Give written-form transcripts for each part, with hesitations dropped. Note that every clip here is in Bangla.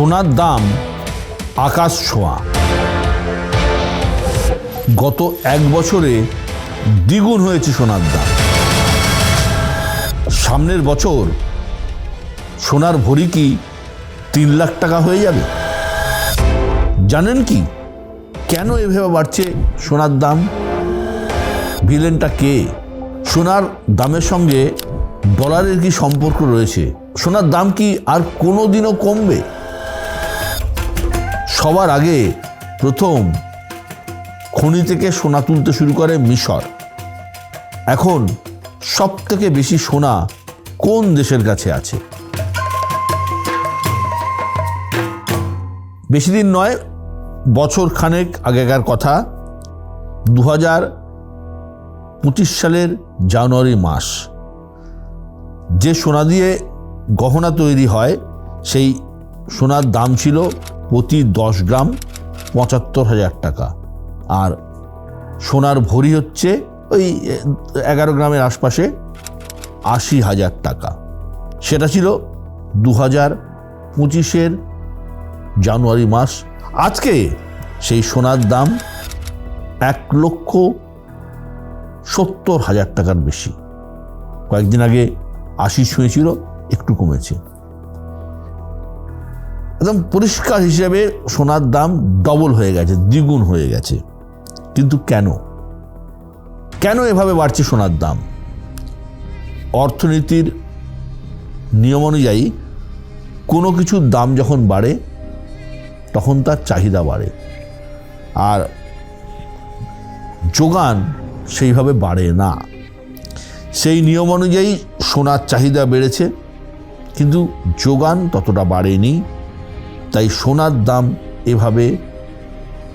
সোনার দাম আকাশ ছোঁয়া। গত এক বছরে দ্বিগুণ হয়েছে সোনার দাম। সামনের বছর সোনার ভরি কি 3 লাখ টাকা হয়ে যাবে? জানেন কি কেন এভাবে বাড়ছে সোনার দাম? ভিলেনটা কে? সোনার দামের সঙ্গে ডলারের কি সম্পর্ক রয়েছে? সোনার দাম কি আর কোনো দিনও কমবে? সবার আগে প্রথম খনি থেকে সোনা তুলতে শুরু করে মিশর। এখন সব থেকে বেশি সোনা কোন দেশের কাছে আছে? বেশি দিন নয়, বছর খানেক আগেকার কথা, 2025 সালের জানুয়ারি মাস। যে সোনা দিয়ে গহনা তৈরি হয় সেই সোনার দাম ছিল প্রতি 10 গ্রাম 75,000 টাকা, আর সোনার ভরি হচ্ছে ওই 11 গ্রামের আশপাশে 80,000 টাকা। সেটা ছিল 2025 জানুয়ারি মাস। আজকে সেই সোনার দাম 1,70,000 টাকার বেশি। কয়েকদিন আগে 80 ছুঁয়েছিল, একটু কমেছে। একদম পরিষ্কার হিসেবে সোনার দাম ডবল হয়ে গেছে, দ্বিগুণ হয়ে গেছে। কিন্তু কেন এভাবে বাড়ছে সোনার দাম? অর্থনীতির নিয়ম অনুযায়ী কোনো কিছুর দাম যখন বাড়ে তখন তার চাহিদা বাড়ে, আর যোগান সেইভাবে বাড়ে না। সেই নিয়ম অনুযায়ী সোনার চাহিদা বেড়েছে, কিন্তু যোগান ততটা বাড়েনি। তাই সোনার দাম এভাবে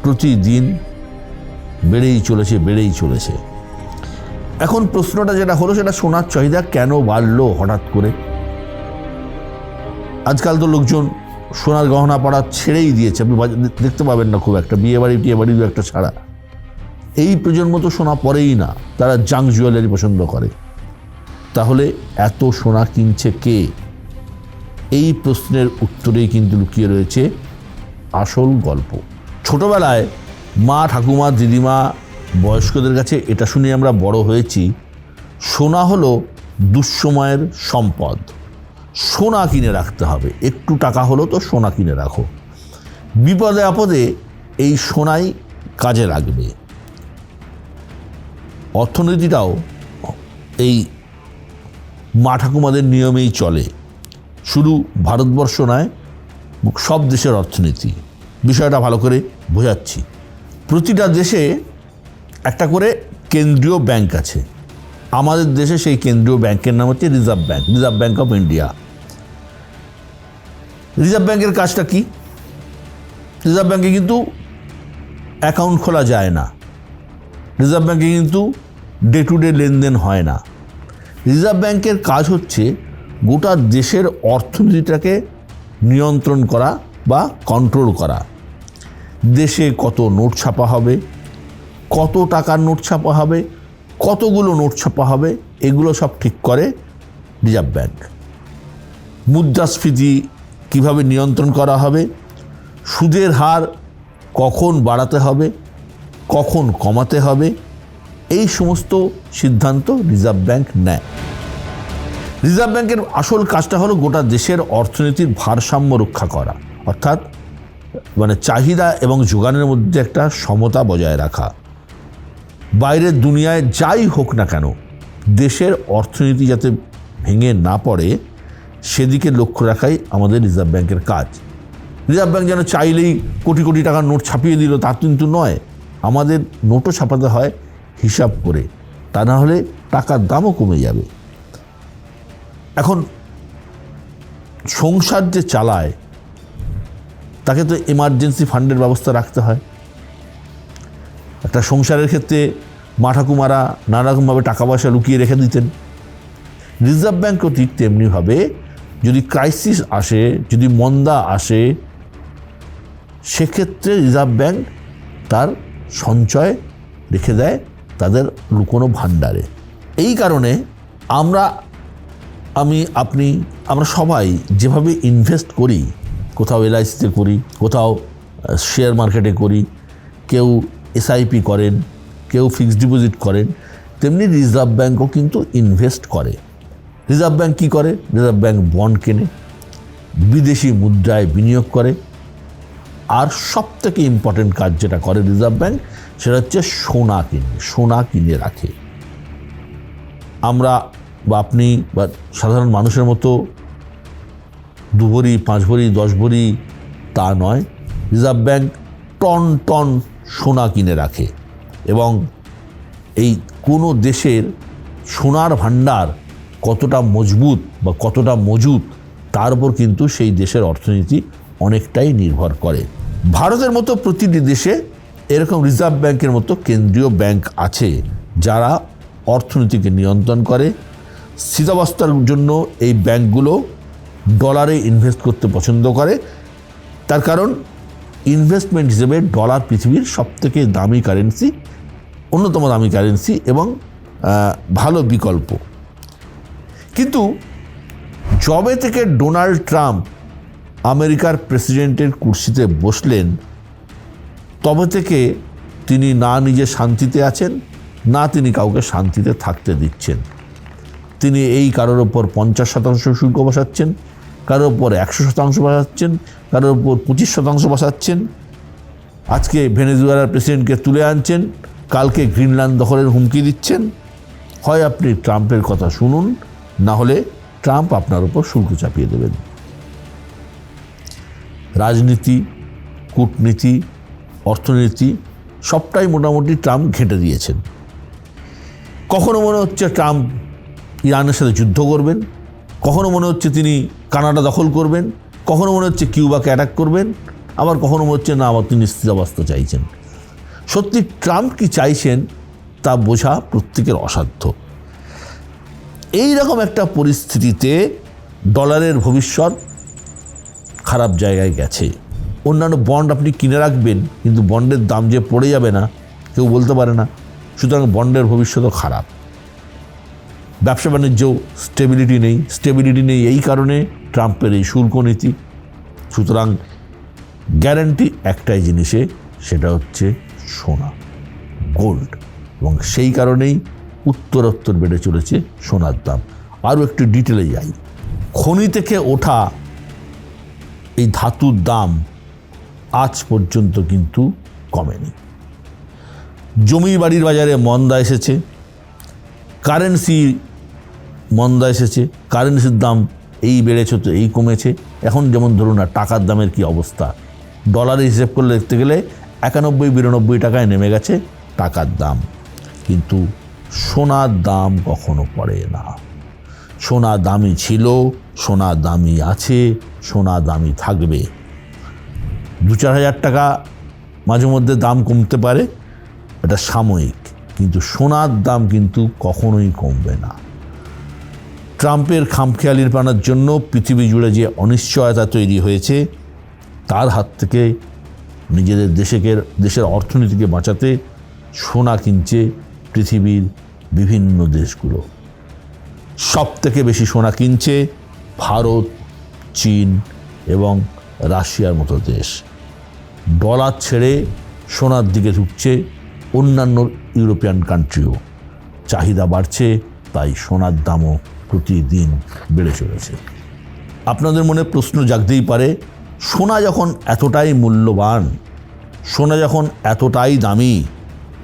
প্রতিদিন বেড়েই চলেছে। এখন প্রশ্নটা যেটা হলো, সেটা সোনার চাহিদা কেন বাড়লো হঠাৎ করে? আজকাল তো লোকজন সোনার গহনা পরা ছেড়েই দিয়েছে। আপনি দেখতে পাবেন না খুব একটা, বিয়ে বাড়ি দু একটা ছাড়া। এই প্রজন্ম তো সোনা পরেই না, তারা জাঙ্ক জুয়েলারি পছন্দ করে। তাহলে এত সোনা কিনছে কে? এই প্রশ্নের উত্তরেই কিন্তু লুকিয়ে রয়েছে আসল গল্প। ছোটবেলায় মা, ঠাকুমা, দিদিমা, বয়স্কদের কাছে এটা শুনে আমরা বড় হয়েছি, সোনা হলো দুঃসময়ের সম্পদ। সোনা কিনে রাখতে হবে, একটু টাকা হলো তো সোনা কিনে রাখো, বিপদে আপদে এই সোনাই কাজে লাগবে। অর্থনীতিটাও এই মা ঠাকুমাদের নিয়মেই চলে। শুধু ভারতবর্ষ নয়, সব দেশের অর্থনীতি। বিষয়টা ভালো করে বোঝাচ্ছি। প্রতিটা দেশে একটা করে কেন্দ্রীয় ব্যাংক আছে। আমাদের দেশে সেই কেন্দ্রীয় ব্যাংকের নাম হচ্ছে reserve bank of India. Reserve ব্যাংকের কাজটা কি? রিজার্ভ ব্যাংকে কিন্তু অ্যাকাউন্ট খোলা যায় না, রিজার্ভ ব্যাংকে কিন্তু ডে টু ডে লেনদেন হয় না। রিজার্ভ ব্যাংকের কাজ হচ্ছে গোটা দেশের অর্থনীতিটাকে নিয়ন্ত্রণ করা বা কন্ট্রোল করা। দেশে কত নোট ছাপা হবে, কত টাকার নোট ছাপা হবে, কতগুলো নোট ছাপা হবে, এগুলো সব ঠিক করে রিজার্ভ ব্যাংক। মুদ্রাস্ফীতি কীভাবে নিয়ন্ত্রণ করা হবে, সুদের হার কখন বাড়াতে হবে, কখন কমাতে হবে, এই সমস্ত সিদ্ধান্ত রিজার্ভ ব্যাংক নেয়। রিজার্ভ ব্যাংকের আসল কাজটা হলো গোটা দেশের অর্থনীতির ভারসাম্য রক্ষা করা, অর্থাৎ চাহিদা এবং যোগানের মধ্যে একটা সমতা বজায় রাখা। বাইরের দুনিয়ায় যাই হোক না কেন, দেশের অর্থনীতি যাতে ভেঙে না পড়ে সেদিকে লক্ষ্য রাখাই আমাদের রিজার্ভ ব্যাংকের কাজ। রিজার্ভ ব্যাংক যেন চাইলেই কোটি কোটি টাকার নোট ছাপিয়ে দিল তা কিন্তু নয়। আমাদের নোটও ছাপাতে হয় হিসাব করে, তা না হলে টাকার দামও কমে যাবে। এখন সংসার যে চালায় তাকে তো এমার্জেন্সি ফান্ডের ব্যবস্থা রাখতে হয়। একটা সংসারের ক্ষেত্রে মা ঠাকুমারা নানা রকমভাবে টাকা পয়সা লুকিয়ে রেখে দিতেন। রিজার্ভ ব্যাংকও ঠিক তেমনিভাবে যদি ক্রাইসিস আসে, যদি মন্দা আসে, সেক্ষেত্রে রিজার্ভ ব্যাংক তার সঞ্চয় রেখে দেয় তাদের লুকোনো ভাণ্ডারে। এই কারণে আমরা সবাই যেভাবে ইনভেস্ট করি কোথাও এলআইসিতে করি, কোথাও শেয়ার মার্কেটে করি, কেউ এসআইপি করেন, কেউ ফিক্সড ডিপোজিট করেন, তেমনি রিজার্ভ ব্যাঙ্কও কিন্তু ইনভেস্ট করে। রিজার্ভ ব্যাঙ্ক কী করে? রিজার্ভ ব্যাঙ্ক বন্ড কেনে, বিদেশি মুদ্রায় বিনিয়োগ করে, আর সবথেকে ইম্পর্টেন্ট কাজ যেটা করে রিজার্ভ ব্যাঙ্ক সেটা হচ্ছে সোনা কিনে রাখে। আমরা বা আপনি বা সাধারণ মানুষের মতো 2 ভরি 5 ভরি 10 ভরি তা নয়, রিজার্ভ ব্যাঙ্ক টন টন সোনা কিনে রাখে। এবং এই কোনো দেশের সোনার ভাণ্ডার কতটা মজবুত বা কতটা মজুত তার উপর কিন্তু সেই দেশের অর্থনীতি অনেকটাই নির্ভর করে। ভারতের মতো প্রতিটি দেশে এরকম রিজার্ভ ব্যাঙ্কের মতো কেন্দ্রীয় ব্যাঙ্ক আছে যারা অর্থনীতিকে নিয়ন্ত্রণ করে। স্থিতাবস্থার জন্য এই ব্যাঙ্কগুলো ডলারে ইনভেস্ট করতে পছন্দ করে, তার কারণ ইনভেস্টমেন্ট হিসেবে ডলার পৃথিবীর সবথেকে দামি কারেন্সি, অন্যতম দামি কারেন্সি এবং ভালো বিকল্প। কিন্তু যবে থেকে ডোনাল্ড ট্রাম্প আমেরিকার প্রেসিডেন্টের কুর্সিতে বসলেন, তবে থেকে তিনি না নিজে শান্তিতে আছেন, না তিনি কাউকে শান্তিতে থাকতে দিচ্ছেন। তিনি এই কারোর ওপর 50% শুল্ক বসাচ্ছেন, কারোর ওপর 100% বসাচ্ছেন, কারোর ওপর 25% বসাচ্ছেন। আজকে ভেনেজুয়েলার প্রেসিডেন্টকে তুলে আনছেন, কালকে গ্রিনল্যান্ড দখলের হুমকি দিচ্ছেন। হয় আপনি ট্রাম্পের কথা শুনুন, না হলে ট্রাম্প আপনার উপর শুল্ক চাপিয়ে দেবেন। রাজনীতি, কূটনীতি, অর্থনীতি সবটাই মোটামুটি ট্রাম্প ঘেঁটে দিয়েছেন। কখনো মনে হচ্ছে ট্রাম্প ইরানের সাথে যুদ্ধ করবেন, কখনো মনে হচ্ছে তিনি কানাডা দখল করবেন, কখনো মনে হচ্ছে কিউবাকে অ্যাটাক করবেন, আবার কখনো মনে হচ্ছে না আবার তিনি স্থিতাবস্থা চাইছেন। সত্যি ট্রাম্প কি চাইছেন তা বোঝা প্রত্যেকের অসাধ্য। এই রকম একটা পরিস্থিতিতে ডলারের ভবিষ্যৎ খারাপ জায়গায় গেছে। অন্যান্য বন্ড আপনি কিনে রাখবেন, কিন্তু বন্ডের দাম যে পড়ে যাবে না কেউ বলতে পারে না, সুতরাং বন্ডের ভবিষ্যৎও খারাপ। ব্যবসা বাণিজ্যেও স্টেবিলিটি নেই এই কারণে ট্রাম্পের এই শুল্ক নীতি। সুতরাং গ্যারান্টি একটাই জিনিসে, সেটা হচ্ছে সোনা, গোল্ড, এবং সেই কারণেই উত্তরোত্তর বেড়ে চলেছে সোনার দাম। আরও একটু ডিটেলে যাই। খনি থেকে ওঠা এই ধাতুর দাম আজ পর্যন্ত কিন্তু কমেনি। জমি বাড়ির বাজারে মন্দা এসেছে, কারেন্সি মন্দা এসেছে, কারেন্সির দাম এই বেড়েছে তো এই কমেছে। এখন যেমন ধরুন না টাকার দামের কি অবস্থা, ডলারে হিসেব করলে দেখতে গেলে 91-92 টাকায় নেমে গেছে টাকার দাম। কিন্তু সোনার দাম কখনো পড়ে না। সোনা দামি ছিল, সোনা দামি আছে, সোনা দামি থাকবে। 2-4 হাজার টাকা মাঝে মধ্যে দাম কমতে পারে, এটা সাময়িক, কিন্তু সোনার দাম কিন্তু কখনোই কমবে না। ট্রাম্পের খামখেয়ালির পানার জন্য পৃথিবী জুড়ে যে অনিশ্চয়তা তৈরি হয়েছে, তার হাত থেকে নিজেদের দেশের অর্থনীতিকে বাঁচাতে সোনা কিনছে পৃথিবীর বিভিন্ন দেশগুলো। সব থেকে বেশি সোনা কিনছে ভারত, চীন এবং রাশিয়ার মতো দেশ। ডলার ছেড়ে সোনার দিকে ঝুঁকছে অন্যান্য ইউরোপিয়ান কান্ট্রিও। চাহিদা বাড়ছে, তাই সোনার দামও প্রতিদিন বেড়ে চলেছে। আপনাদের মনে প্রশ্ন জাগতেই পারে, সোনা যখন এতটাই মূল্যবান, সোনা যখন এতটাই দামি,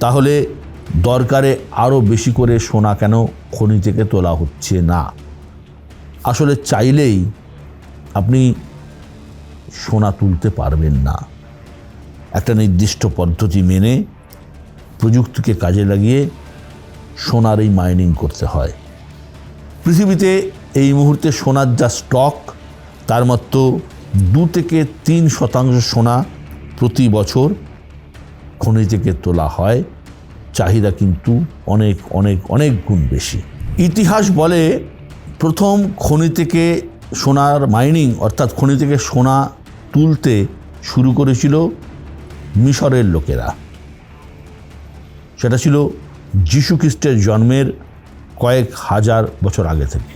তাহলে দরকারে আরও বেশি করে সোনা কেন খনি থেকে তোলা হচ্ছে না? আসলে চাইলেই আপনি সোনা তুলতে পারবেন না। একটা নির্দিষ্ট পদ্ধতি মেনে প্রযুক্তিকে কাজে লাগিয়ে সোনার এই মাইনিং করতে হয়। পৃথিবীতে এই মুহূর্তে সোনার যা স্টক, তার মাত্র 2-3% সোনা প্রতি বছর খনি থেকে তোলা হয়। চাহিদা কিন্তু অনেক অনেক অনেক গুণ বেশি। ইতিহাস বলে প্রথম খনি থেকে সোনার মাইনিং, অর্থাৎ খনি থেকে সোনা তুলতে শুরু করেছিল মিশরের লোকেরা। সেটা ছিল যীশু খ্রিস্টের জন্মের কয়েক হাজার বছর আগে থেকে।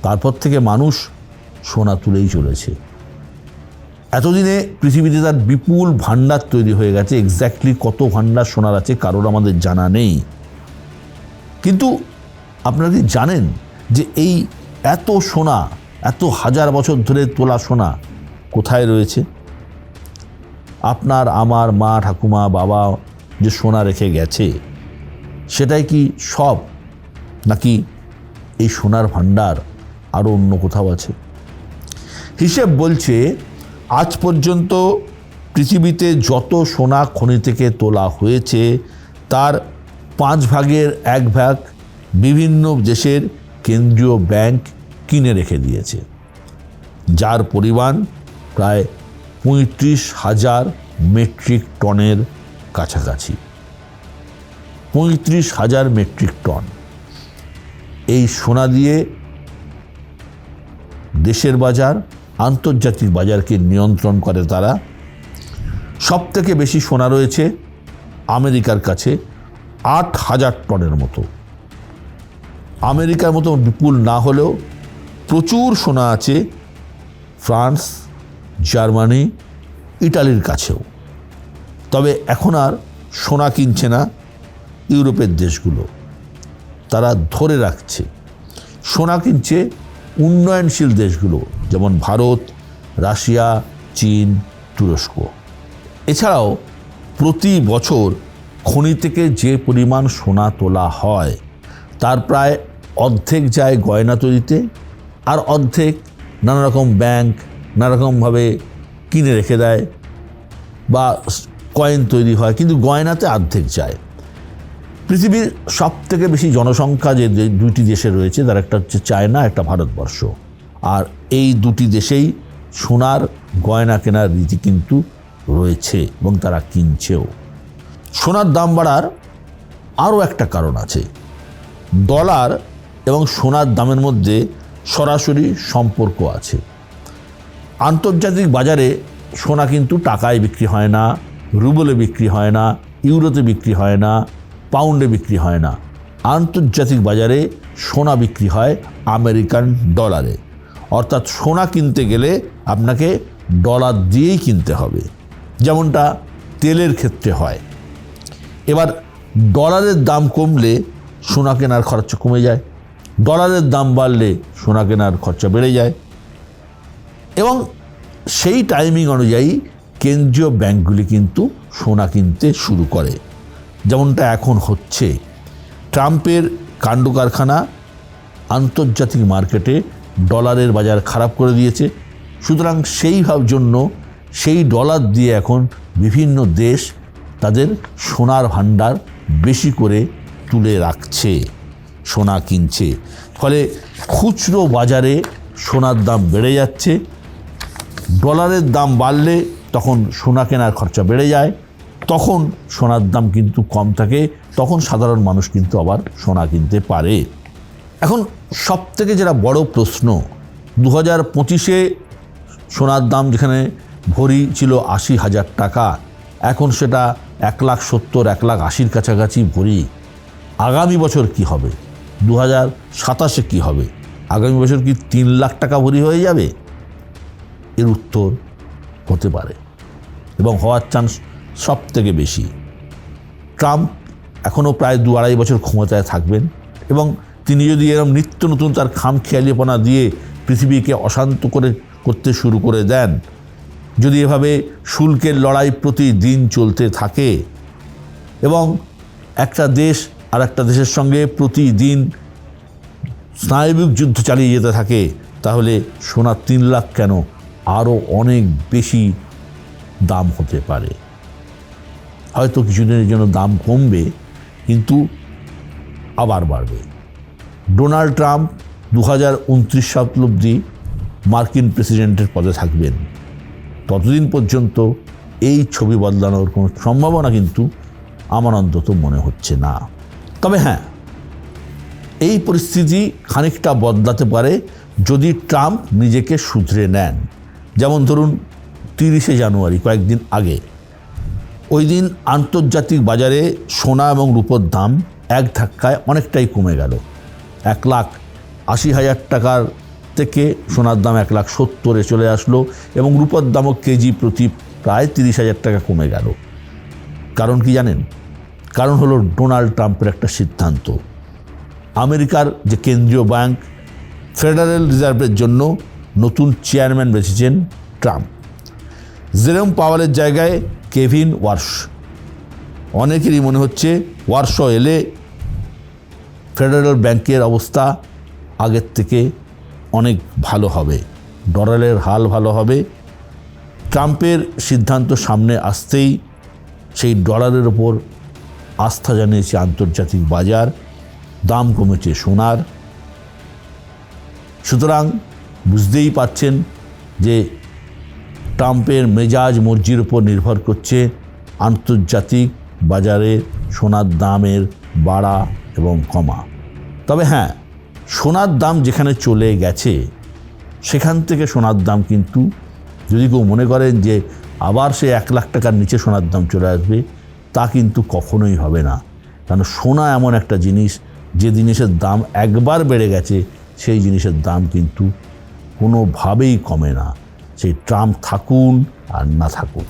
তারপর থেকে মানুষ সোনা তুলেই চলেছে। এতদিনে পৃথিবীতে তার বিপুল ভাণ্ডার তৈরি হয়ে গেছে। এক্স্যাক্টলি কত ভাণ্ডার সোনার আছে কারোর আমাদের জানা নেই। কিন্তু আপনারা কি জানেন যে এই এত সোনা, এত হাজার বছর ধরে তোলা সোনা কোথায় রয়েছে? আপনার আমার মা, ঠাকুমা, বাবা যে সোনা রেখে গেছে সেটাই কি সব, নাকি এই সোনার ভাণ্ডার আরও অন্য কোথাও আছে? হিসেব বলছে আজ পর্যন্ত পৃথিবীতে যত সোনা খনি থেকে তোলা হয়েছে তার 1/5 বিভিন্ন দেশের কেন্দ্রীয় ব্যাংক কিনে রেখে দিয়েছে, যার পরিমাণ প্রায় 35,000 মেট্রিক টনের কাছাকাছি। 35,000 মেট্রিক টন। এই সোনা দিয়ে দেশের বাজার, আন্তর্জাতিক বাজারকে নিয়ন্ত্রণ করে তারা। সবথেকে বেশি সোনা রয়েছে আমেরিকার কাছে 8,000 টনের মতো। আমেরিকার মতো বিপুল না হলেও প্রচুর সোনা আছে ফ্রান্স, জার্মানি, ইটালির কাছেও। তবে এখন আর সোনা কিনছে না ইউরোপের দেশগুলো, তারা ধরে রাখছে। সোনা কিনছে উন্নয়নশীল দেশগুলো, যেমন ভারত, রাশিয়া, চীন, তুরস্ক। এছাড়াও প্রতি বছর খনি থেকে যে পরিমাণ সোনা তোলা হয় তার প্রায় অর্ধেক যায় গয়না তৈরিতে, আর অর্ধেক নানা রকম ব্যাংক নানারকমভাবে কিনে রেখে দেয়, বা কয়েন তৈরি হয়, কিন্তু গয়নাতে অর্ধেক যায়। পৃথিবীর সবথেকে বেশি জনসংখ্যা যে দুইটি দেশে রয়েছে তার একটা হচ্ছে চায়না, একটা ভারতবর্ষ। আর এই দুটি দেশেই সোনার গয়না কেনার রীতি কিন্তু রয়েছে এবং তারা কিনছেও। সোনার দাম বাড়ার আরও একটা কারণ আছে। ডলার এবং সোনার দামের মধ্যে সরাসরি সম্পর্ক আছে। আন্তর্জাতিক বাজারে সোনা কিন্তু টাকায় বিক্রি হয় না, রুবেলে বিক্রি হয় না, ইউরোতে বিক্রি হয় না, পাউন্ডে বিক্রি হয় না। আন্তর্জাতিক বাজারে সোনা বিক্রি হয় আমেরিকান ডলারে। অর্থাৎ সোনা কিনতে গেলে আপনাকে ডলার দিয়েই কিনতে হবে, যেমনটা তেলের ক্ষেত্রে হয়। এবার ডলারের দাম কমলে সোনা কেনার খরচা কমে যায়, ডলারের দাম বাড়লে সোনা কেনার খরচা বেড়ে যায়। এবং সেই টাইমিং অনুযায়ী কেন্দ্রীয় ব্যাংকগুলি কিন্তু সোনা কিনতে শুরু করে, যেমনটা এখন হচ্ছে। ট্রাম্পের কাণ্ডকারখানা আন্তর্জাতিক মার্কেটে ডলারের বাজার খারাপ করে দিয়েছে। সুতরাং জন্য সেই ডলার দিয়ে এখন বিভিন্ন দেশ তাদের সোনার ভাণ্ডার বেশি করে তুলে রাখছে, সোনা কিনছে। ফলে খুচরো বাজারে সোনার দাম বেড়ে যাচ্ছে। ডলারের দাম বাড়লে তখন সোনা কেনার খরচা বেড়ে যায়, তখন সোনার দাম কিন্তু কম থাকে, তখন সাধারণ মানুষ কিন্তু আবার সোনা কিনতে পারে। এখন সবথেকে যেটা বড় প্রশ্ন, 2025-এ সোনার দাম যেখানে ভরি ছিল 80,000 টাকা, এখন সেটা 1,70,000, 1,80,000 কাছাকাছি ভরি। আগামী বছর কি হবে? 2027-এ কী হবে? আগামী বছর কি 3 লাখ টাকা ভরি হয়ে যাবে? এর উত্তর হতে পারে, এবং হওয়ার চান্স সব থেকে বেশি। ট্রাম্প এখনও প্রায় 2-2.5 বছর ক্ষমতায় থাকবেন, এবং তিনি যদি এরকম নিত্য নতুন তার খামখেয়ালিপনা দিয়ে পৃথিবীকে অশান্ত করতে শুরু করে দেন, যদি এভাবে শুল্কের লড়াই প্রতিদিন চলতে থাকে এবং একটা দেশ আর একটা দেশের সঙ্গে প্রতিদিন স্নায়বিক যুদ্ধ চালিয়ে যেতে থাকে, তাহলে সোনা 3 লাখ কেন, আরও অনেক বেশি দাম হতে পারে। হয়তো কিছুদিনের জন্য দাম কমবে, কিন্তু আবার বাড়বে। ডোনাল্ড ট্রাম্প 2029 সাল অবধি মার্কিন প্রেসিডেন্টের পদে থাকবেন। ততদিন পর্যন্ত এই ছবি বদলানোর কোনো সম্ভাবনা কিন্তু আমার অন্তত মনে হচ্ছে না। তবে হ্যাঁ, এই পরিস্থিতি খানিকটা বদলাতে পারে যদি ট্রাম্প নিজেকে শুধরে নেন। যেমন ধরুন 30শে জানুয়ারি, কয়েকদিন আগে, ওই দিন আন্তর্জাতিক বাজারে সোনা এবং রূপোর দাম এক ধাক্কায় অনেকটাই কমে গেল। 1,80,000 টাকার থেকে সোনার দাম 1,70,000 চলে আসলো এবং রূপার দামও কেজি প্রতি প্রায় 30,000 টাকা কমে গেল। কারণ কি জানেন? কারণ হলো ডোনাল্ড ট্রাম্পের একটা সিদ্ধান্ত। আমেরিকার যে কেন্দ্রীয় ব্যাংক ফেডারেল রিজার্ভের জন্য নতুন চেয়ারম্যান বেছেছেন ট্রাম্প। জেরোম পাওয়েলের জায়গায় কেভিন ওয়ার্শ। অনেকেরই মনে হচ্ছে ওয়ার্শ এলে ফেডারেল ব্যাংকের অবস্থা আগের থেকে অনেক ভালো হবে, ডলারের হাল ভালো হবে। ট্রাম্পের সিদ্ধান্ত সামনে আসতেই সেই ডলারের ওপর আস্থা জানিয়েছে আন্তর্জাতিক বাজার, দাম কমেছে সোনার। সুতরাং বুঝতেই পাচ্ছেন যে ট্রাম্পের মেজাজ মর্জির উপর নির্ভর করছে আন্তর্জাতিক বাজারে সোনার দামের বাড়া এবং কমা। তবে হ্যাঁ, সোনার দাম যেখানে চলে গেছে সেখান থেকে সোনার দাম কিন্তু, যদি কেউ মনে করেন যে আবার সে 1 লাখ টাকার নিচে সোনার দাম চলে আসবে, তা কিন্তু কখনোই হবে না। কারণ সোনা এমন একটা জিনিস, যে জিনিসের দাম একবার বেড়ে গেছে সেই জিনিসের দাম কিন্তু কোনোভাবেই কমে না, সেই ট্রাম্প থাকুন আর না থাকুন।